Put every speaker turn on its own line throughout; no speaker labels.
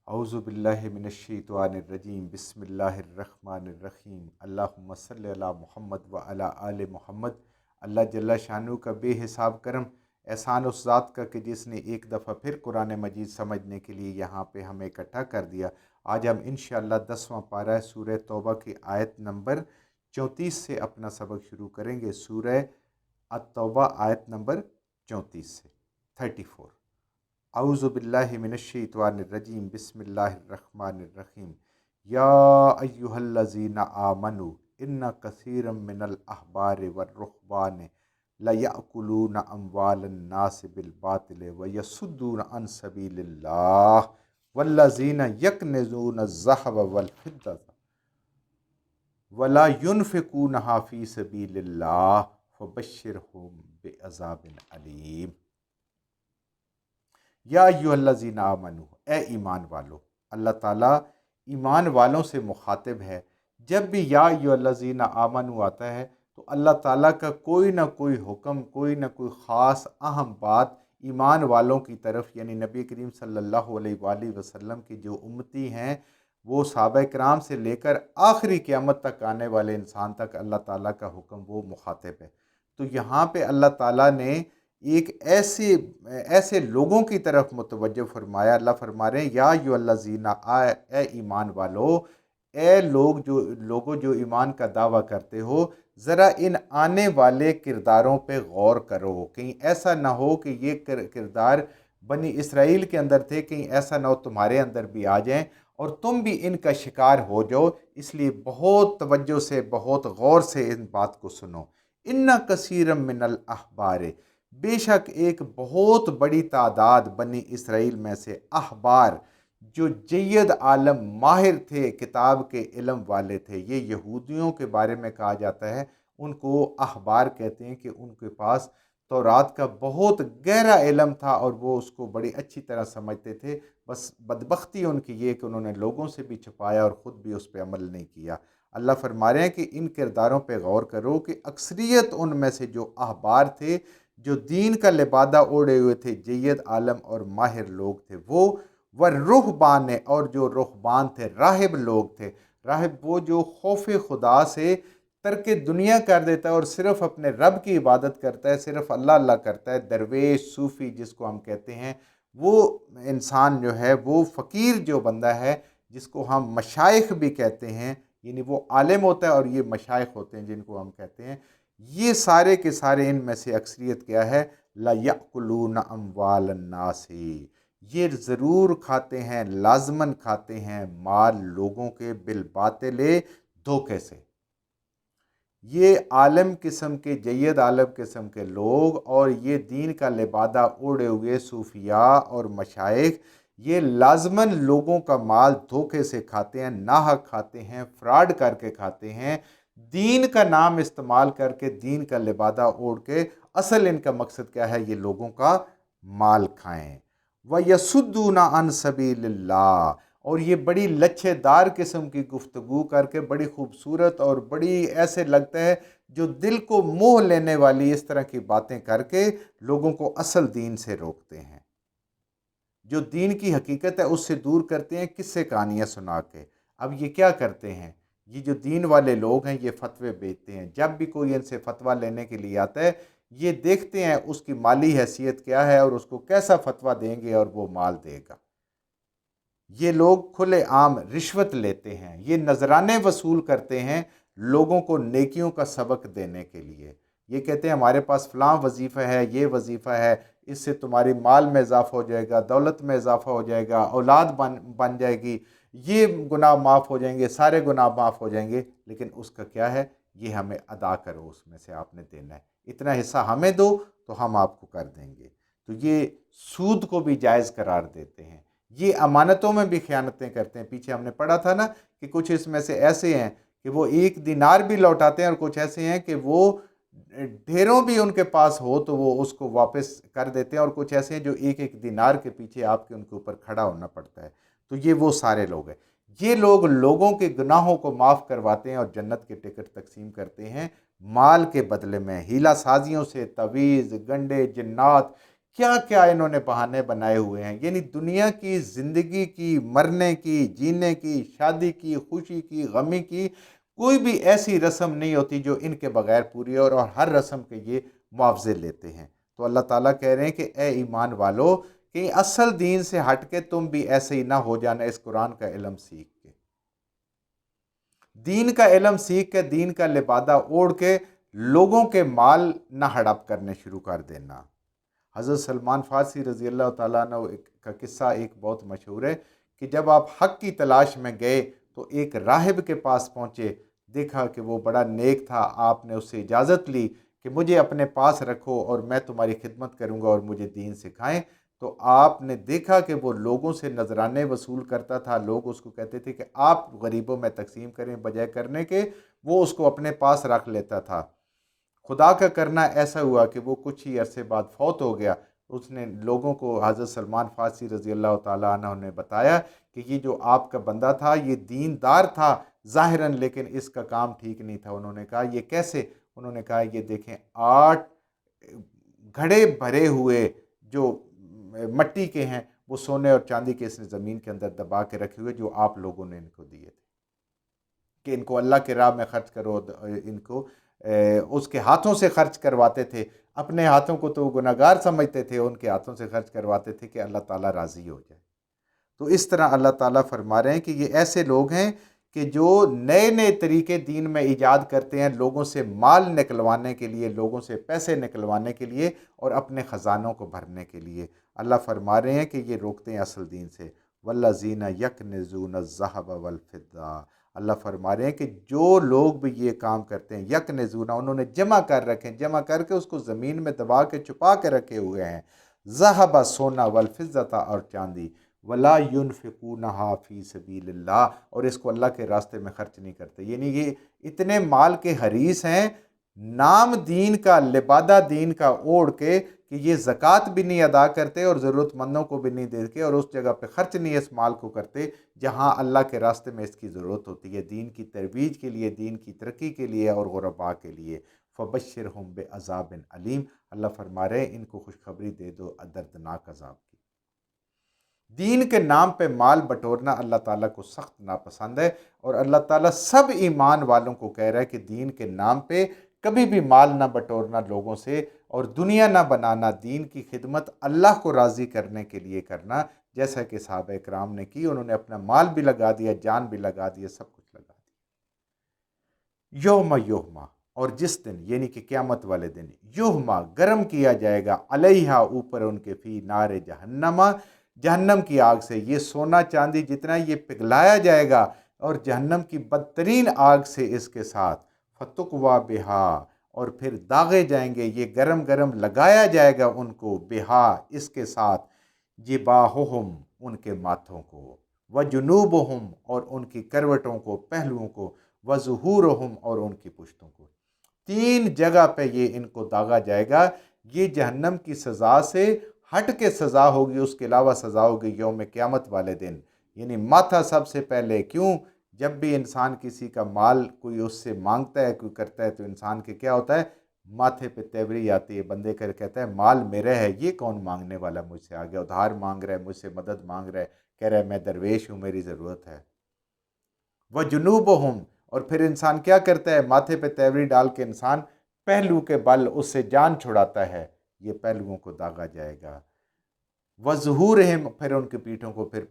اعوذ باللہ من الشیطان الرجیم بسم اللہ الرحمن الرحیم اللہم صلی علی محمد وعلی آل محمد۔ اللہ جل شانہ کا بے حساب کرم احسان اس ذات کا کہ جس نے ایک دفعہ پھر قرآن مجید سمجھنے کے لیے یہاں پہ ہمیں اکٹھا کر دیا۔ آج ہم انشاءاللہ 10واں پارہ سورہ توبہ کی آیت نمبر 34 سے اپنا سبق شروع کریں گے۔ سورہ التوبہ آیت نمبر 34 سے 34۔ اعوذ باللہ من الشیطان الرجیم بسم اللہ الرحمن الرحیم یا ایہا الذین آمنوا ان کثیرا من الاحبار والرہبان لیأکلون اموال الناس بالباطل ویصدون عن سبیل اللہ والذین یکنزون الذہب والفضة ولا ينفقونها فی سبیل اللہ فبشرہم بعذاب علیم۔ یا ایہا الذین آمنو، اے ایمان والو۔ اللہ تعالیٰ ایمان والوں سے مخاطب ہے۔ جب بھی یا ایہا الذین آمنو آتا ہے تو اللہ تعالیٰ کا کوئی نہ کوئی حکم، کوئی نہ کوئی خاص اہم بات ایمان والوں کی طرف، یعنی نبی کریم صلی اللہ علیہ وآلہ وسلم کی جو امتی ہیں، وہ صحابہ کرام سے لے کر آخری قیامت تک آنے والے انسان تک اللہ تعالیٰ کا حکم وہ مخاطب ہے۔ تو یہاں پہ اللہ تعالیٰ نے ایک ایسے لوگوں کی طرف متوجہ فرمایا۔ اللہ فرما رہے ہیں یا ایھا الذین، اے ایمان والو، اے لوگوں جو ایمان کا دعویٰ کرتے ہو، ذرا ان آنے والے کرداروں پہ غور کرو۔ کہیں ایسا نہ ہو کہ یہ کردار بنی اسرائیل کے اندر تھے، کہیں ایسا نہ ہو تمہارے اندر بھی آ جائیں اور تم بھی ان کا شکار ہو جاؤ۔ اس لیے بہت توجہ سے، بہت غور سے ان بات کو سنو۔ ان کثیرا من الاحبار، بے شک ایک بہت بڑی تعداد بنی اسرائیل میں سے احبار، جو جید عالم ماہر تھے، کتاب کے علم والے تھے۔ یہ یہودیوں کے بارے میں کہا جاتا ہے، ان کو احبار کہتے ہیں کہ ان کے پاس تورات کا بہت گہرا علم تھا اور وہ اس کو بڑی اچھی طرح سمجھتے تھے۔ بس بدبختی ان کی یہ کہ انہوں نے لوگوں سے بھی چھپایا اور خود بھی اس پہ عمل نہیں کیا۔ اللہ فرما رہے ہیں کہ ان کرداروں پہ غور کرو کہ اکثریت ان میں سے جو احبار تھے، جو دین کا لبادہ اوڑے ہوئے تھے، جید عالم اور ماہر لوگ تھے، وہ رہبان، اور جو رہبان تھے، راہب لوگ تھے۔ راہب وہ جو خوف خدا سے ترک دنیا کر دیتا ہے اور صرف اپنے رب کی عبادت کرتا ہے، صرف اللہ اللہ کرتا ہے۔ درویش، صوفی جس کو ہم کہتے ہیں، وہ انسان جو ہے، وہ فقیر جو بندہ ہے، جس کو ہم مشائخ بھی کہتے ہیں، یعنی وہ عالم ہوتا ہے اور یہ مشائخ ہوتے ہیں جن کو ہم کہتے ہیں، یہ سارے کے سارے ان میں سے اکثریت کیا ہے؟ لَيَأْكُلُونَ أَمْوَالَ النَّاسِ، یہ ضرور کھاتے ہیں، لازماً کھاتے ہیں مال لوگوں کے، بالباطل، دھوکے سے۔ یہ عالم قسم کے، جید عالم قسم کے لوگ اور یہ دین کا لبادہ اوڑے ہوئے صوفیاء اور مشائخ، یہ لازماً لوگوں کا مال دھوکے سے کھاتے ہیں، ناحق کھاتے ہیں، فراڈ کر کے کھاتے ہیں، دین کا نام استعمال کر کے، دین کا لبادہ اوڑھ کے۔ اصل ان کا مقصد کیا ہے؟ یہ لوگوں کا مال کھائیں۔ وَيَصُدُّونَ عَن سَبِيلِ اللَّهِ، اور یہ بڑی لچھے دار قسم کی گفتگو کر کے، بڑی خوبصورت اور بڑی ایسے لگتا ہے جو دل کو موہ لینے والی اس طرح کی باتیں کر کے لوگوں کو اصل دین سے روکتے ہیں، جو دین کی حقیقت ہے اس سے دور کرتے ہیں، قصے کہانیاں سنا کے۔ اب یہ کیا کرتے ہیں؟ یہ جو دین والے لوگ ہیں، یہ فتوے بیچتے ہیں۔ جب بھی کوئی ان سے فتویٰ لینے کے لیے آتا ہے، یہ دیکھتے ہیں اس کی مالی حیثیت کیا ہے اور اس کو کیسا فتویٰ دیں گے اور وہ مال دے گا۔ یہ لوگ کھلے عام رشوت لیتے ہیں، یہ نذرانے وصول کرتے ہیں لوگوں کو نیکیوں کا سبق دینے کے لیے۔ یہ کہتے ہیں ہمارے پاس فلاں وظیفہ ہے، یہ وظیفہ ہے، اس سے تمہاری مال میں اضافہ ہو جائے گا، دولت میں اضافہ ہو جائے گا، اولاد بن جائے گی، یہ گناہ معاف ہو جائیں گے، سارے گناہ معاف ہو جائیں گے۔ لیکن اس کا کیا ہے؟ یہ ہمیں ادا کرو، اس میں سے آپ نے دینا ہے، اتنا حصہ ہمیں دو تو ہم آپ کو کر دیں گے۔ تو یہ سود کو بھی جائز قرار دیتے ہیں، یہ امانتوں میں بھی خیانتیں کرتے ہیں۔ پیچھے ہم نے پڑھا تھا نا کہ کچھ اس میں سے ایسے ہیں کہ وہ 1 دینار بھی لوٹاتے ہیں، اور کچھ ایسے ہیں کہ وہ ڈھیروں بھی ان کے پاس ہو تو وہ اس کو واپس کر دیتے ہیں، اور کچھ ایسے ہیں جو 1 دینار کے پیچھے آپ کے ان کے اوپر کھڑا ہونا پڑتا ہے۔ تو یہ وہ سارے لوگ ہیں۔ یہ لوگ لوگوں کے گناہوں کو معاف کرواتے ہیں اور جنت کے ٹکٹ تقسیم کرتے ہیں مال کے بدلے میں، ہیلا سازیوں سے، تعویذ، گنڈے، جنات، کیا کیا انہوں نے بہانے بنائے ہوئے ہیں. یعنی دنیا کی زندگی کی، مرنے کی، جینے کی، شادی کی، خوشی کی، غمی کی کوئی بھی ایسی رسم نہیں ہوتی جو ان کے بغیر پوری ہے، اور ہر رسم کے یہ معاوضے لیتے ہیں. تو اللہ تعالیٰ کہہ رہے ہیں کہ اے ایمان والو، کہ اصل دین سے ہٹ کے تم بھی ایسے ہی نہ ہو جانا. اس قرآن کا علم سیکھ کے، دین کا علم سیکھ کے، دین کا لبادہ اوڑھ کے لوگوں کے مال نہ ہڑپ کرنے شروع کر دینا. حضرت سلمان فارسی رضی اللہ تعالیٰ عنہ کا قصہ ایک بہت مشہور ہے کہ جب آپ حق کی تلاش میں گئے تو ایک راہب کے پاس پہنچے، دیکھا کہ وہ بڑا نیک تھا. آپ نے اس سے اجازت لی کہ مجھے اپنے پاس رکھو اور میں تمہاری خدمت کروں گا اور مجھے دین سکھائیں. تو آپ نے دیکھا کہ وہ لوگوں سے نذرانے وصول کرتا تھا. لوگ اس کو کہتے تھے کہ آپ غریبوں میں تقسیم کریں، بجائے کرنے کے وہ اس کو اپنے پاس رکھ لیتا تھا. خدا کا کرنا ایسا ہوا کہ وہ کچھ ہی عرصے بعد فوت ہو گیا. اس نے لوگوں کو حضرت سلمان فارسی رضی اللہ تعالیٰ عنہ نے بتایا کہ یہ جو آپ کا بندہ تھا یہ دیندار تھا ظاہراً، لیکن اس کا کام ٹھیک نہیں تھا. انہوں نے کہا یہ کیسے؟ انہوں نے کہا یہ دیکھیں 8 گھڑے بھرے ہوئے جو مٹی کے ہیں وہ سونے اور چاندی کے اس نے زمین کے اندر دبا کے رکھے ہوئے، جو آپ لوگوں نے ان کو دیے تھے کہ ان کو اللہ کے راہ میں خرچ کرو. ان کو اس کے ہاتھوں سے خرچ کرواتے تھے. اپنے ہاتھوں کو تو گناہگار سمجھتے تھے، ان کے ہاتھوں سے خرچ کرواتے تھے کہ اللہ تعالیٰ راضی ہو جائے. تو اس طرح اللہ تعالیٰ فرما رہے ہیں کہ یہ ایسے لوگ ہیں کہ جو نئے نئے طریقے دین میں ایجاد کرتے ہیں لوگوں سے مال نکلوانے کے لیے، لوگوں سے پیسے نکلوانے کے لیے اور اپنے خزانوں کو بھرنے کے لیے. اللہ فرما رہے ہیں کہ یہ روکتے ہیں اصل دین سے. والذین یکنزون الذھب والفضہ، اللہ فرما رہے ہیں کہ جو لوگ بھی یہ کام کرتے ہیں، یکنزون انہوں نے جمع کر رکھے، جمع کر کے اس کو زمین میں دبا کے چھپا کے رکھے ہوئے ہیں. ذھب سونا، والفضہ اور چاندی، ولا ينفقونها فی سبیل اللہ، اور اس کو اللہ کے راستے میں خرچ نہیں کرتے. یعنی یہ اتنے مال کے حریص ہیں، نام دین کا، لبادہ دین کا اوڑھ کے، کہ یہ زکوٰۃ بھی نہیں ادا کرتے اور ضرورت مندوں کو بھی نہیں دیتے اور اس جگہ پہ خرچ نہیں اس مال کو کرتے جہاں اللہ کے راستے میں اس کی ضرورت ہوتی ہے، دین کی ترویج کے لیے، دین کی ترقی کے لیے اور غرباء کے لیے. فبشرہم بعذاب علیم، اللہ فرما رہے ہیں ان کو خوشخبری دے دو دردناک عذاب کی. دین کے نام پہ مال بٹورنا اللہ تعالیٰ کو سخت ناپسند ہے، اور اللہ تعالیٰ سب ایمان والوں کو کہہ رہا ہے کہ دین کے نام پہ کبھی بھی مال نہ بٹورنا لوگوں سے، اور دنیا نہ بنانا، دین کی خدمت اللہ کو راضی کرنے کے لیے کرنا، جیسا کہ صحابہ اکرام نے کی. انہوں نے اپنا مال بھی لگا دیا، جان بھی لگا دیا، سب کچھ لگا دیا. یوم یوہما، اور جس دن یعنی کہ قیامت والے دن، یوہما گرم کیا جائے گا، علیہا اوپر ان کے، فی نار جہنما جہنم کی آگ سے. یہ سونا چاندی جتنا یہ پگھلایا جائے گا اور جہنم کی بدترین آگ سے اس کے ساتھ. فتقوا بہا، اور پھر داغے جائیں گے، یہ گرم گرم لگایا جائے گا ان کو، بہا اس کے ساتھ، جباہہم ان کے ماتھوں کو، وجنوبہم اور ان کی کروٹوں کو، پہلوؤں کو، وظہورہم اور ان کی پشتوں کو. 3 جگہ پہ یہ ان کو داغا جائے گا. یہ جہنم کی سزا سے ہٹ کے سزا ہوگی، اس کے علاوہ سزا ہوگی یوم قیامت والے دن. یعنی ماتھا سب سے پہلے. کیوں؟ جب بھی انسان کسی کا مال کوئی اس سے مانگتا ہے، کوئی کرتا ہے، تو انسان کے کیا ہوتا ہے؟ ماتھے پہ تیوری آتی ہے. بندے کر کہتا ہے مال میرا ہے، یہ کون مانگنے والا مجھ سے آ گیا، ادھار مانگ رہا ہے، مجھ سے مدد مانگ رہا ہے، کہہ رہا ہے میں درویش ہوں، میری ضرورت ہے. وجنوبہم، اور پھر انسان کیا کرتا ہے؟ ماتھے پہ تیوری ڈال کے انسان پہلو کے بل اس سے جان چھڑاتا ہے. یہ پہلوؤں کو داغا جائے گا. وظہورہم، پھر ان کی پیٹھوں کو، پھر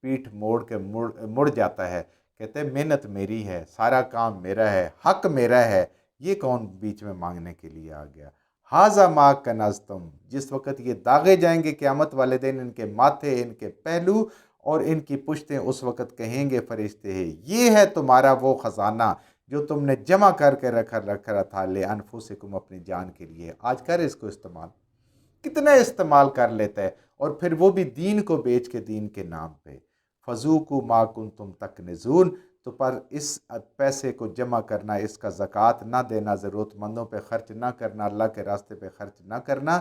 پیٹھ موڑ کے مڑ جاتا ہے، کہتے ہیں محنت میری ہے، سارا کام میرا ہے، حق میرا ہے، یہ کون بیچ میں مانگنے کے لیے آ گیا. ھذا ما کنزتم، جس وقت یہ داغے جائیں گے قیامت والے دن، ان کے ماتھے، ان کے پہلو اور ان کی پشتیں، اس وقت کہیں گے فرشتے ہیں یہ ہے تمہارا وہ خزانہ جو تم نے جمع کر کے رکھا تھا، لانفسکم اپنی جان کے لیے. آج کر اس کو استعمال، کتنا استعمال کر لیتا ہے، اور پھر وہ بھی دین کو بیچ کے دین کے نام پہ. فذوقوا ما کنتم تکنزون، تو پر اس پیسے کو جمع کرنا، اس کا زکوٰۃ نہ دینا، ضرورت مندوں پہ خرچ نہ کرنا، اللہ کے راستے پہ خرچ نہ کرنا،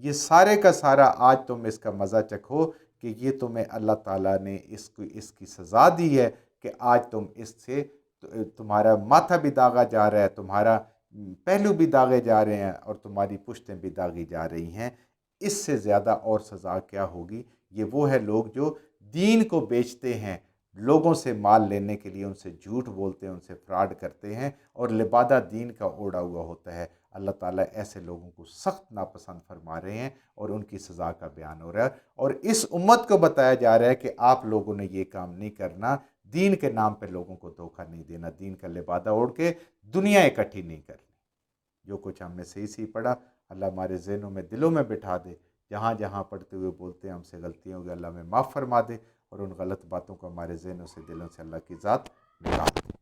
یہ سارے کا سارا آج تم اس کا مزہ چکھو کہ یہ تمہیں اللہ تعالیٰ نے اس کی سزا دی ہے کہ آج تم اس سے تمہارا ماتھا بھی داغا جا رہا ہے، تمہارا پہلو بھی داغے جا رہے ہیں اور تمہاری پشتیں بھی داغی جا رہی ہیں. اس سے زیادہ اور سزا کیا ہوگی؟ یہ وہ ہے لوگ جو دین کو بیچتے ہیں، لوگوں سے مال لینے کے لیے ان سے جھوٹ بولتے ہیں، ان سے فراڈ کرتے ہیں اور لبادہ دین کا اوڑا ہوا ہوتا ہے۔ اللہ تعالیٰ ایسے لوگوں کو سخت ناپسند فرما رہے ہیں اور ان کی سزا کا بیان ہو رہا ہے، اور اس امت کو بتایا جا رہا ہے کہ آپ لوگوں نے یہ کام نہیں کرنا، دین کے نام پہ لوگوں کو دھوکہ نہیں دینا، دین کا لبادہ اوڑھ کے دنیا اکٹھی نہیں کرنی۔ جو کچھ ہم نے صحیح پڑھا اللہ ہمارے ذہنوں میں دلوں میں بٹھا دے، جہاں جہاں پڑھتے ہوئے بولتے ہیں ہم سے غلطیاں ہو گئی اللہ ہمیں معاف فرما دے، اور ان غلط باتوں کو ہمارے ذہنوں سے دلوں سے اللہ کی ذات نکال دے۔